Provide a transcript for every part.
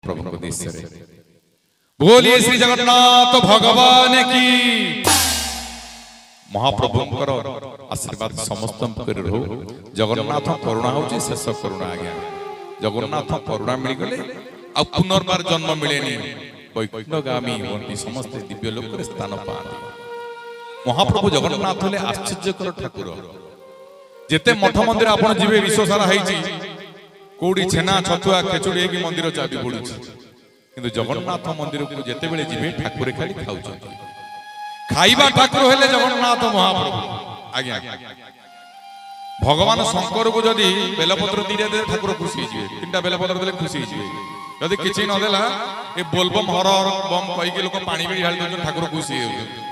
प्रभु को दृश्य बोलिए श्री जगन्नाथ भगवान की। महाप्रभुंकर आशीर्वाद समस्त रहो। जगन्नाथ करुणा होची शेष करुणा आज्ञा। जगन्नाथ करुणा मिल गले आ पुनर्बार जन्म मिलेनी वैकुंठगामी होती समस्त दिव्य लोक स्थान पाते। महाप्रभु जगन्नाथ ले आश्चर्यकर ठाकुर। जेते मठ मंदिर आपण जीवे विश्व सारा हैची कोडी छेना छतुआ खेचुड़ी की मंदिर चाबी पड़ुछि किंतु जगन्नाथ मंदिर को जेते बेले जीवे ठाकुर खाली खाउछथि। खाइबा ठाकुर हेले जगन्नाथ महाप्रभु आज्ञा। भगवान शंकर को जदि बेलपत्र दीरे दे ठाकुर खुशी होइजिवे। तीनटा बेलपत्र देले खुशी होइजिवे। जदि किछि न देला ए बोलबम हर हर बम कहि के लोक पानी भी ढाली दे ठाकुर खुशी होइजिवे।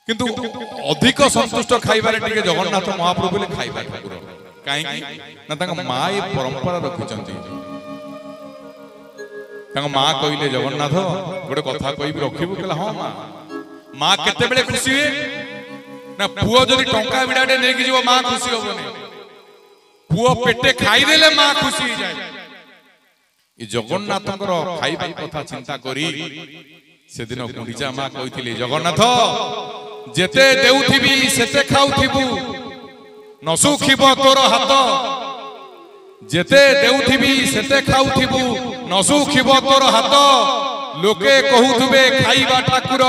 किंतु अधिक संतुष्ट खाइबारे टिके जगन्नाथ महाप्रभु ले खाइबा ठाकुर काई ना तांग मां ए परंपरा रखिचंती। तांग मां कहिले जगन्नाथ गोटे कथा कहि रखिबु कहला हां मां। मां केते बेले खुशी हुए ना पुओ जदि टंका बिडाटे नै कि जीव मां खुशी होबनी। पुओ पेटे खाइ देले मां खुशी हो जाय। ई जगन्नाथकर खाइबा कथा चिंता करी से दिन गुंडीचा मां कहिथिले जगन्नाथ जेते देउथिबी सेते खाउथिबु न सुखिब तोर हाथ। जेते देउथिबी सेते खाउथिबु न सुखिब तोर हाथ। लोके कहूथुबे खाइबा ठाकुर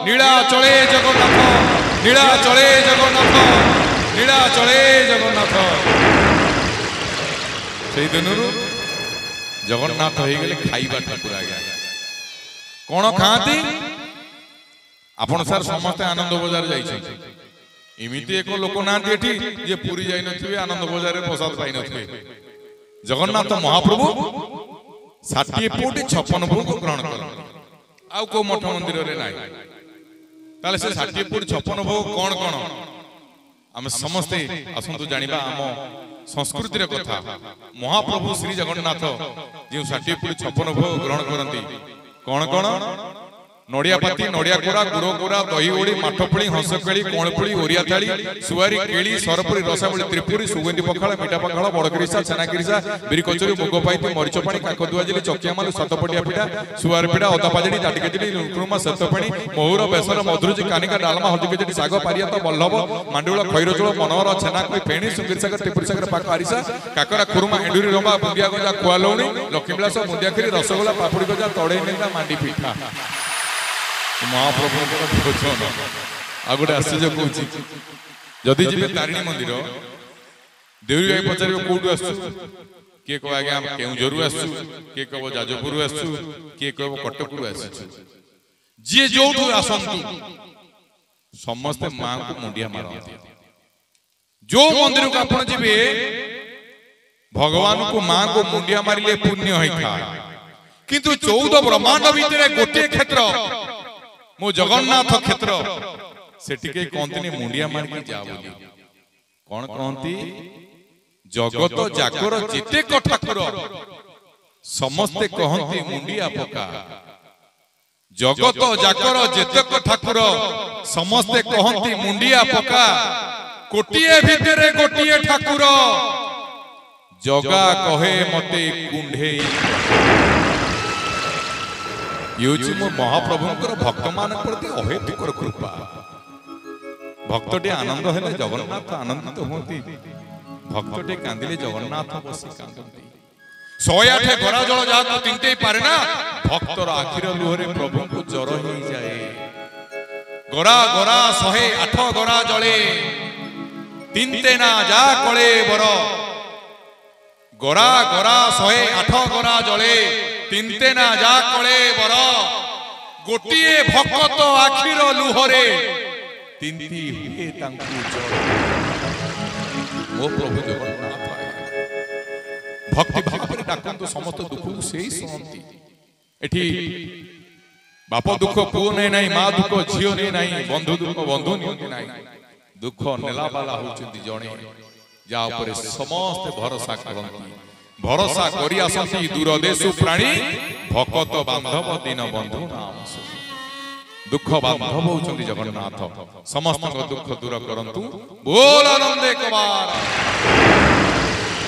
नीला चले जगन्नाथ नीला चले जगन्नाथ नीला चले जगन्नाथ। सेई दिनरु जगन्नाथ हो गले खाइबा ठाकुर आज्ञा। कोन खाती आपण सर समस्त आनंद बजार जाइछे। इमिति एक लोक नांती एठी जे पुरी जाई नथिबे आनंद बजार रे प्रसाद पाई नथिबे। जगन्नाथ महाप्रभु 60 फुट 56 भोग ग्रहण कर आउ को मठ मंदिर रे नाही। ताले से 60 फुट 56 भोग कोन कोन हम समस्त असंतु जानिबा हम संस्कृति रे कथा। महाप्रभु श्री जगन्नाथ जे 60 फुट 56 भोग ग्रहण करंती कोन कोन नड़िया पाती नड़िया कोड़ा गुड़ कोड़ा दही ओड़ी माठपुड़ी हंसखेली कोणपुड़ी ओरिया थाली सुवारी केली सरपुरी रसावली त्रिपुरी सुगंधी पखाड़ मीठा पखाड़ बड़गिरिसा छेनागिरिसा बिरी कचोरी मुग पाइती मरीच पानी काकदुआ जिली चकिया मालू सतपटिया पिठा सुवार पिठा अदा पाजड़ी ताटी केजड़ी लुकुमा सतपाणी महुर बेसर मधुरुचि कानिका डालमा हल्दी केजड़ी साग पारियात बल्लभ मांडुळ खैरचोळ मनोहर छेना कोई फेणी सुंदर सागर त्रिपुरी सागर पाक आरिसा काकरा खुरमा एंडुरी रंबा बुंदिया गजा खुआलौणी लक्ष्मीविलास मुंदिया खीरी रसगोला पापड़ी गजा तड़े नेला मांडी पिठा। महाप्रभु भोजन आ गोटे आश्चर्य कहूँ जदि जी तारिणी मंदिर देवी भाई पचार कौटू आसु किए कह आज्ञा केउझर आसु किए कह जाजपुर आसु किए कह कटक आसु जी जो आसतु समस्ते मां को मुंडिया मारती। जो मंदिर को आप जी भगवान को मां को मुंडिया मारे पुण्य होता किंतु 14 ब्रह्मांड भितर गोटे क्षेत्र मो जगन्नाथ क्षेत्र से टिके कहते मुंडिया मारिक जा बोली कौन कहती जगत जाकर जेते ठाकुर समस्ते कहती मुंडिया पका। जगत जाकर जेते ठाकुर समस्ते कहती मुंडिया पका। कोटिए भितरे गोटिए ठाकुर जगा कहे मते कुंढे। मो महाप्रभुंकर भक्त मान प्रति अहेतुक कृपा। भक्तटे आनंद हेले जगन्नाथ आनंदित होती भक्तटे कांदिले जगन्नाथ बसी कांदती। 108 गरा जल जहाँ तिंटे पारे ना भक्तर आखिर लुहरे प्रभु को जर ही जाए। गरा गरा 108 गरा जले तिंटे ना जा कले बर। गरा गरा 108 गरा जले तिंते ना जा कले बर। गोटिए भक्त आखिर लुहरे तिंती हुए तांकु जल। मो प्रभु जगन्नाथ भक्ति भाव रे डाकंतु समस्त दुख सेई सुनंती। एठी बाप दुख पुओ नै नाही मां दुख झियो नै नाही बंधु दुख बंधु नियंती नाही। दुख नेला बाला होचंती जणे जा ऊपर समस्त भरोसा करंती। भरोसा करी आसंती दूर देशु प्राणी भकत बांधव दीन बंधु नाम दुख बांधव होचंती जगन्नाथ समस्त दुख दूर करंतु। बोल आनंदे कबार।